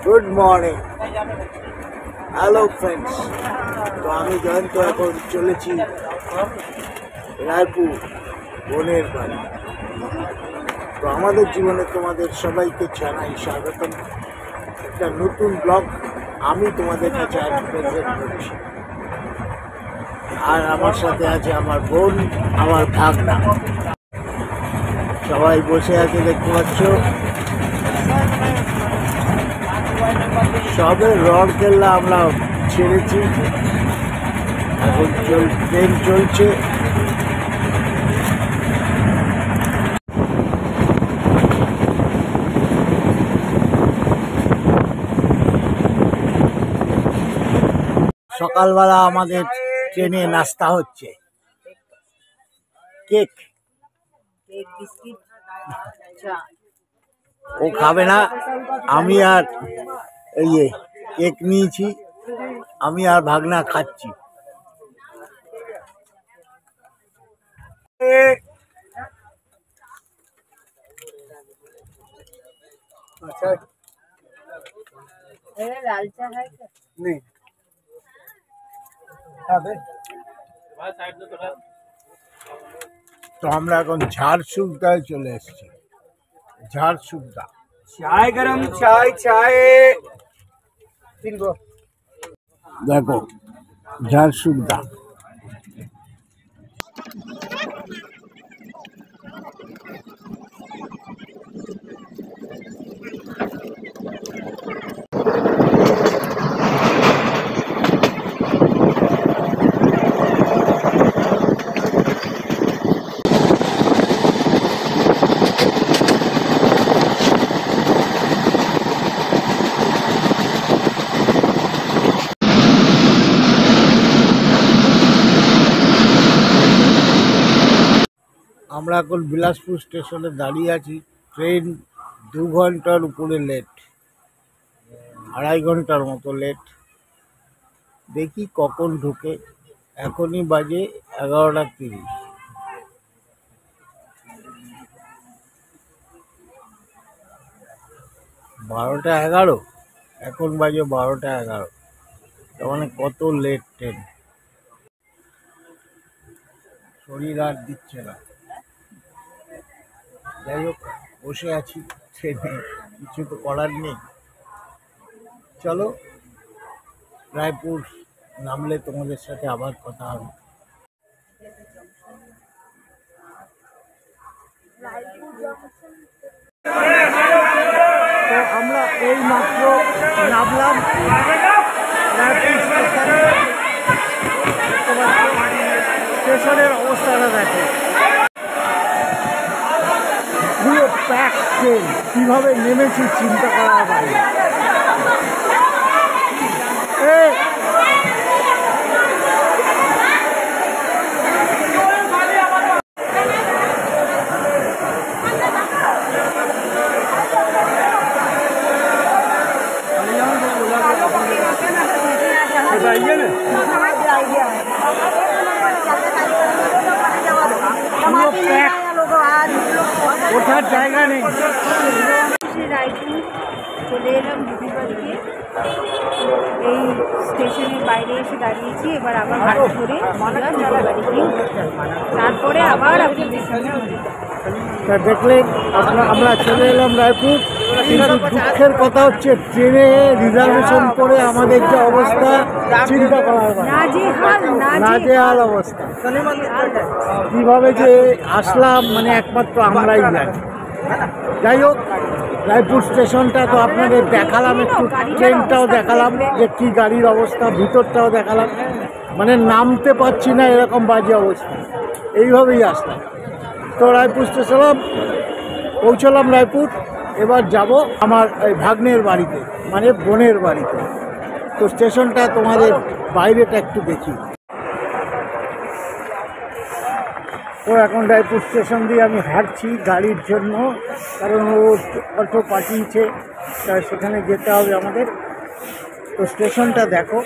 Good morning, hello friends. তো আমি জয়ন্ত এখন চলেছি রায়পুর বোনের বাড়ি। তো আমাদের জীবনে তোমাদের সবাইকে জানাই স্বাগতম। একটা নতুন ব্লগ আমি তোমাদের কাছে আজ প্রেজেন্ট করছি। আর আমার সাথে আছে আমার বোন, আমার ভাগনা। সবাই বসে আছে, দেখতে পাচ্ছ। সবে রড়কেল্লা আমরা ছেড়েছি, এখন ট্রেন চলছে। সকালবেলা আমাদের ট্রেনে নাস্তা হচ্ছে কেক। ও খাবে না, আমি আর এই কেক নিয়েছি, আমি আর ভাগনা খাচ্ছি। लाल चाय है क्या? नहीं তো আমরা এখন ঝাড়সুগদায় চলে এসেছি। ঝাড়সুগদা चाय गरम चाय चाय দেখো, ঝাড়সুগদা। আমরা এখন বিলাসপুর স্টেশনে দাঁড়িয়ে আছি। ট্রেন 2 ঘন্টার উপরে লেট, 2.5 ঘন্টার মতো লেট। দেখি কখন ঢুকে। এখনই বাজে 11:30। বারোটা 11, এখন বাজে 12:11। তার মানে কত লেট ট্রেন। শরীর আর দিচ্ছে না। যাই হোক, বসে আছি ট্রেনে, কিছু তো করার নেই। চলো, রায়পুর নামলে তোমাদের সাথে আবার কথা হবে। তো আমরা এই মাত্র নামলাম রায়পুর স্টেশনে। স্টেশনের অবস্থাটা দেখো, পুরো প্যাক ট্রেন। কীভাবে নেমেছি চিন্তা করার বাইরে। ওঠার জায়গা নেই। রায়পুর চলে এলাম দিদিবাড়িতে। এই স্টেশনের বাইরে এসে দাঁড়িয়েছি। এবার আবার গাড়ি ধরে দিদিবাড়িতে, তারপরে আবার আপনাদের সামনে। তা দেখলেন, আমরা চলে এলাম রায়পুর। কিন্তু দুঃখের কথা হচ্ছে, ট্রেনে রিজার্ভেশন করে আমাদের যে অবস্থা চিন্তা করার বাইরে। নাজেহাল অবস্থা। কিভাবে যে আসলাম মানে একমাত্র আমরাই জানি। যাই হোক, রায়পুর স্টেশনটা তো আপনাদের দেখালাম, একটু ট্রেনটাও দেখালাম যে কী গাড়ির অবস্থা, ভিতরটাও দেখালাম। মানে নামতে পারছি না, এরকম বাজে অবস্থা। এইভাবেই আসলাম। তো রায়পুর স্টেশন পৌঁছলাম রায়পুর। এবার যাব আমার এই ভাগ্নের বাড়িতে, মানে বোনের বাড়িতে। তো স্টেশনটা তোমাদের বাইরেটা একটু দেখি। তো এখন রায়পুর স্টেশন দিয়ে আমি হাঁটছি গাড়ির জন্য, কারণ ও অটো পাঠিয়েছে, তা সেখানে যেতে হবে আমাদের। তো স্টেশনটা দেখো,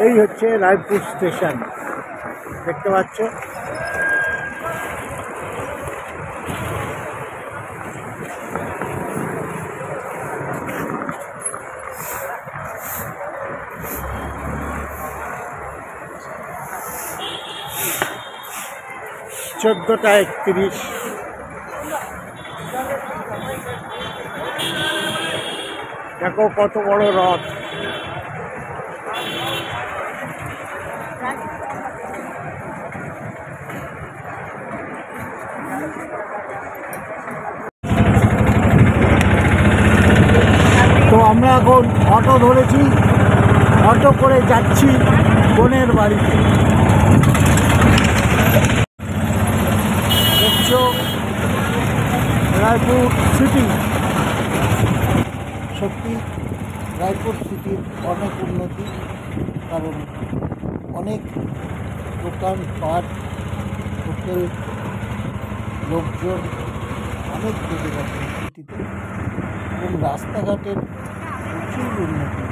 এই হচ্ছে রায়পুর স্টেশন, দেখতে পাচ্ছ। 14:31। দেখো কত বড় রথ। তো আমরা এখন অটো ধরেছি, অটো করে যাচ্ছি বোনের বাড়িতে। দেখছো রায়পুর সিটি। সত্যি রায়পুর সিটির অনেক উন্নতি, কারণ অনেক দোকানপাট, হোটেল, লোকজন অনেক বেড়ে গেছে সিটিতে, এবং রাস্তাঘাটের প্রচুর উন্নতি।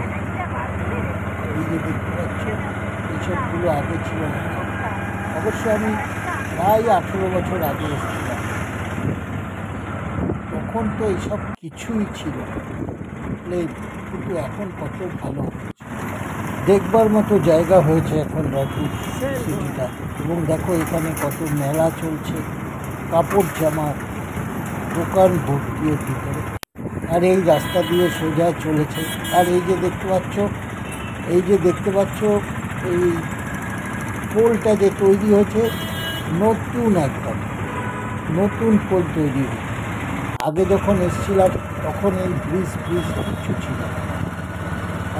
এই যে দেখতে পাচ্ছ, এইসবগুলো আগে ছিল না। অবশ্য আমি প্রায় 18 বছর আগে এসেছিলাম, তখন তো এইসব কিছুই ছিল প্লেন, কিন্তু এখন কত ভালো হয়েছে, দেখবার মতো জায়গা হয়েছে এখন রায়পুর সিটিটা। এবং দেখো এখানে কত মেলা চলছে, কাপড় জামার দোকান ভর্তি এর ভিতরে। আর এই রাস্তা দিয়ে সোজা চলেছে। আর এই যে দেখতে পাচ্ছ, এই পোলটা যে তৈরি হয়েছে, নতুন একদম নতুন পোল তৈরি হয়েছে। আগে যখন এসেছিলাম তখন এই ব্রিজ কিছু ছিল না।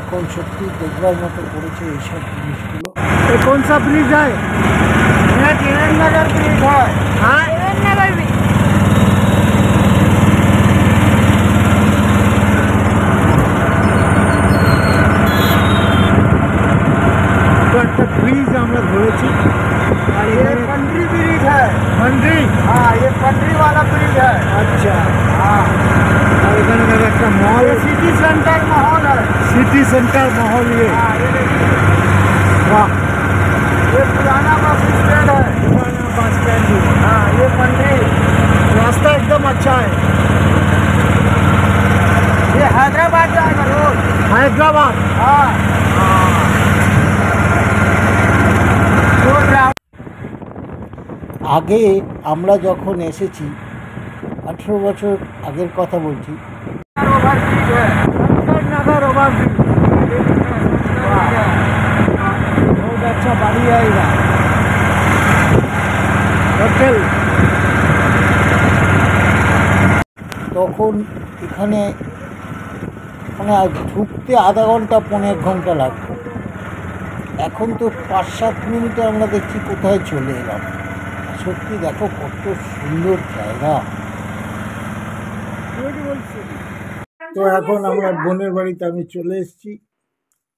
এখন সত্যি দেখবার মতো করেছে এইসব জিনিসগুলো। কোন সা ব্রিজ হয়? ব্রিজ হয়। হ্যাঁ, একটা ब्रिज আমরা ধরেছি। আর ये पंडरी ब्रिज है। पंडरी? हाँ, ये पंडरी वाला ब्रिज है। अच्छा, हाँ। और इधर একটা मॉल, सिटी सेंटर मॉल है। सिटी सेंटर मॉल ये। हाँ, ये देखिए, वाह, ये पुराना बस स्टैंड है। पुराना बस स्टैंड। हाँ, ये पंडरी। रास्ता एकदम अच्छा है। ये हैदराबाद जाएगा रोड। हैदराबाद? हाँ। আগে আমরা যখন এসেছি, 18 বছর আগের কথা বলছি, তখন এখানে মানে ঢুকতে আধা ঘন্টা 1.5 ঘন্টা লাগতো। এখন তো 5-7 মিনিটে আমরা দেখছি কোথায় চলে এলাম। সত্যি দেখো কত সুন্দর জায়গা। তো এখন আমরা বোনের বাড়িতে আমি চলে এসেছি।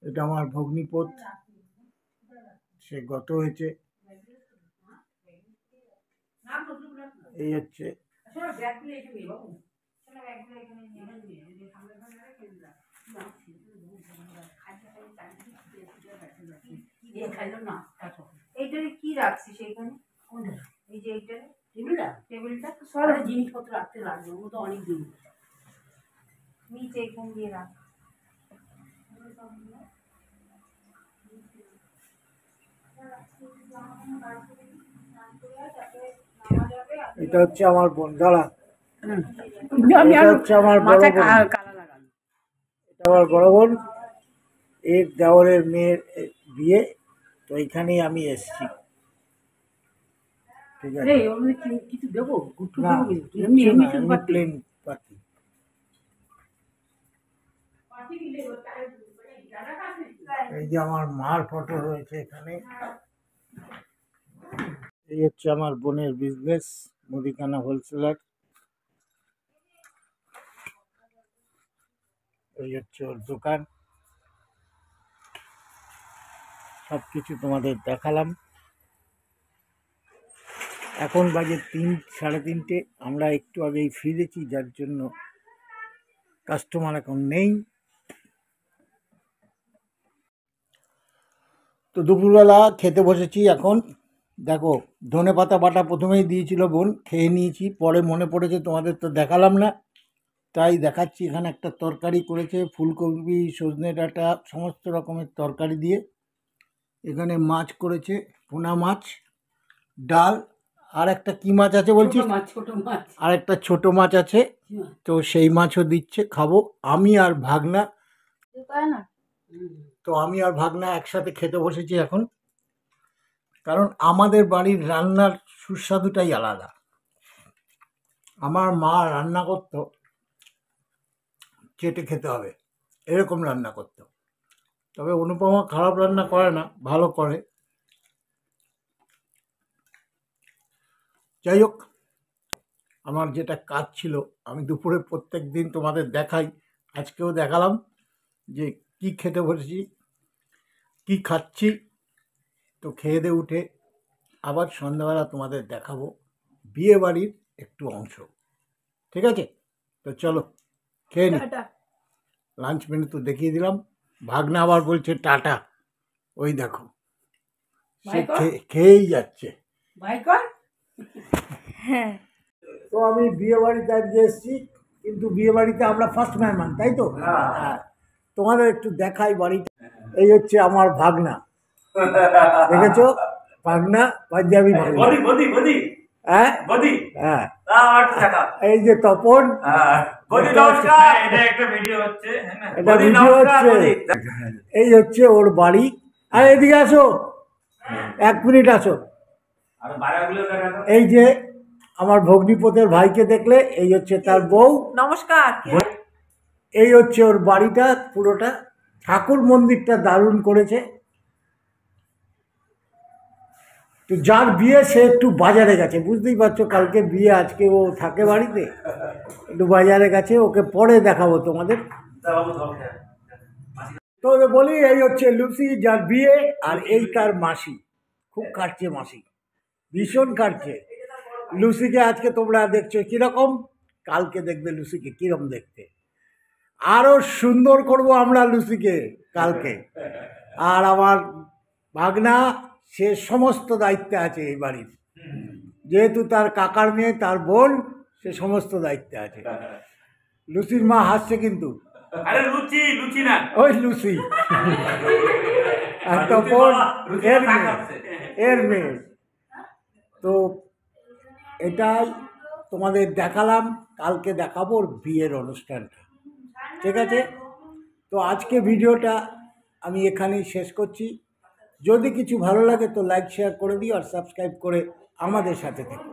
এটা আমার ভগ্নিপোত, সে গত হয়েছে। এই হচ্ছে এইটারে কি রাখছিস এখানে? এই যে এইটা টেবিলটা সব জিনিসপত্র রাখতে লাগবে, ও তো অনেক দিন নিচে এখান দিয়ে রাখ। এটা হচ্ছে আমার বোন। দাঁড়া, এটা হচ্ছে আমার বড় বোন। এটা আমার বড় বোন, এর দেওরের মেয়ের বিয়ে। তো এখানেই আমি এসেছি। ঠিক আছে, কিছু দেবো প্লেন পাতি। এই যে আমার মার ফটো রয়েছে এখানে। এই হচ্ছে আমার বোনের বিজনেস, মুদিখানা হোলসেলার। এই হচ্ছে ওর দোকান। সবকিছু তোমাদের দেখালাম। এখন বাজে 3-3:30। আমরা একটু আগেই ফিরেছি, যার জন্য কাস্টমার এখন নেই। তো দুপুরবেলা খেতে বসেছি এখন। দেখো ধনেপাতা বাটা প্রথমেই দিয়েছিল বোন, খেয়ে নিয়েছি। পরে মনে পড়েছে তোমাদের তো দেখালাম না, তাই দেখাচ্ছি। এখানে একটা তরকারি করেছে, ফুলকপি, সজনে ডাঁটা, সমস্ত রকমের তরকারি দিয়ে। এখানে মাছ করেছে, পোনা মাছ, ডাল আর একটা কি মাছ আছে বলছিস? ছোট মাছ আর একটা ছোট মাছ আছে, তো সেই মাছও দিচ্ছে, খাবো। আমি আর ভাগনা, তো আমি আর ভাগনা একসাথে খেতে বসেছি এখন, কারণ আমাদের বাড়ির রান্নার সুস্বাদুটাই আলাদা। আমার মা রান্না করতো, চেটে খেতে হবে এরকম রান্না করতো। তবে অনুপমা খারাপ রান্না করে না, ভালো করে। যাই হোক, আমার যেটা কাজ ছিল, আমি দুপুরে প্রত্যেক দিন তোমাদের দেখাই, আজকেও দেখালাম যে কি খেতে বসেছি, কি খাচ্ছি। তো খেয়ে দিয়ে উঠে আবার সন্ধ্যাবেলা তোমাদের দেখাবো বিয়ে বাড়ির একটু অংশ। ঠিক আছে, তো চলো খেয়ে নি। লাঞ্চ মেনু তো দেখিয়ে দিলাম, ভাগনা আবার বলছে টাটা, ওই দেখো সে খেয়েই যাচ্ছে। তো আমি বিয়ে বাড়িতে আজকে এসেছি, কিন্তু বিয়ে বাড়িতে আমরা ফার্স্ট মেহমান, তাই তো? হ্যাঁ, তোমাদের একটু দেখাই বাড়িটা। এই হচ্ছে আমার ভাগনা, দেখেছো? ভাগনা, পাঞ্জাবি ভাগনা। হ্যাঁ হ্যাঁ, এই যে তপন, এটা ভিডিও হচ্ছে। এই হচ্ছে ওর বাড়ি। আর এদিকে আসো, 1 মিনিট আসো। এই যে আমার ভগ্নিপথের ভাইকে দেখলে, এই হচ্ছে তার বউ। নমস্কার। এই হচ্ছে ওর বাড়িটা পুরোটা। ঠাকুর মন্দিরটা দারুণ করেছে। তো যার বিয়ে সে একটু বাজারে গেছে, বুঝতেই পারছো, কালকে বিয়ে, আজকে ও থাকে বাড়িতে, একটু বাজারে গেছে। ওকে পরে দেখাবো তোমাদের। তো বলি, এই হচ্ছে লুসি, যার বিয়ে, আর এই তার মাসি। খুব কাটছে মাসি, ভীষণ কাটছে। লুসিকে আজকে তোমরা দেখছো কিরকম, কালকে দেখবে লুসিকে কিরকম দেখতে। আরো সুন্দর করব আমরা লুসিকে কালকে। আর আমার ভাগনা, সে সমস্ত দায়িত্বে আছে এই বাড়ির, যেহেতু তার কাকার মেয়ে, তার বোন, সে সমস্ত দায়িত্বে আছে। লুসির মা হাসছে কিন্তু, ওই লুসি আর তপন এর মেয়ে। তো এটাই তোমাদের দেখালাম, কালকে দেখাবো ওর বিয়ের অনুষ্ঠানটা। ঠিক আছে, তো আজকে ভিডিওটা আমি এখানেই শেষ করছি। যদি কিছু ভালো লাগে তো লাইক শেয়ার করে দিও, আর সাবস্ক্রাইব করে আমাদের সাথে থেকো।